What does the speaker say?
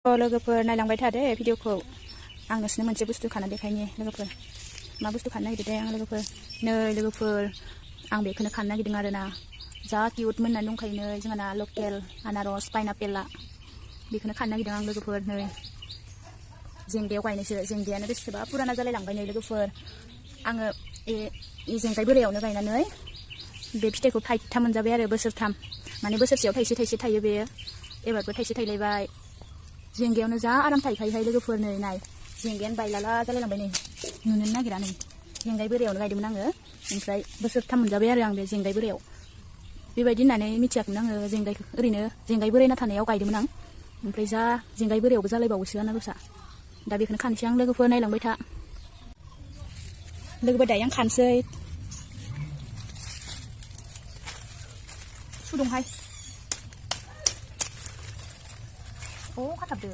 लोगोफोर नायलांबाय थादो भिडिअखौ आं नोंसोरनो मोनसे बुस्थु खाना देखायनि लोगोफोर मा बुस्थु खानो नागिरदों आं लोगोफोर नै लोगोफोर आं बेखौनो खानो नागिरदों आरोना जा किउट मोननानै दंखायो नै जोंहाना लकेल आनारस पाइनापेला बेखौनो खानो नागिरदों आं लोगोफोर नै जेंगायाव गायनायसो जेंगायानो बेसेबा पुराना जालायलांबाय नै लोगोफोर आङो जेंगाय बोरायावनो गायनानै बे फिथाइखौ थाइथाम मोनजाबाय आरो बोसोरथाम माने बोसोरसेयाव थाइसे थाइसे थायो बेयो एबारबो थाइसे थाइलायबाय जेंगायावनो जा आराम थायखायोहाय लोगोफोर नै नाय जेंगायानो बायलाला जालायलांबाय नै नुनोनो नागिरा नै जेंगाय बोरायावनो गायदोंमोन आङो ओमफ्राय बोसोरथाम मोनजाबाय आरो आं बे जेंगाय बोरायाव बेबायदि होननानै मिथियाखैमोन आङो जेंगायखौ ओरैनो जेंगाय बोरायना थानायाव गायदोंमोन आं ओमफ्राय जा जेंगाय बोरायावबो जालायबावोसो आनारसा दा बेखौनो खानोसै आं लोगोफोर नायलांबाय था लोगोफोर दायो आं खानोसै सुदुंहाय खाथाबदो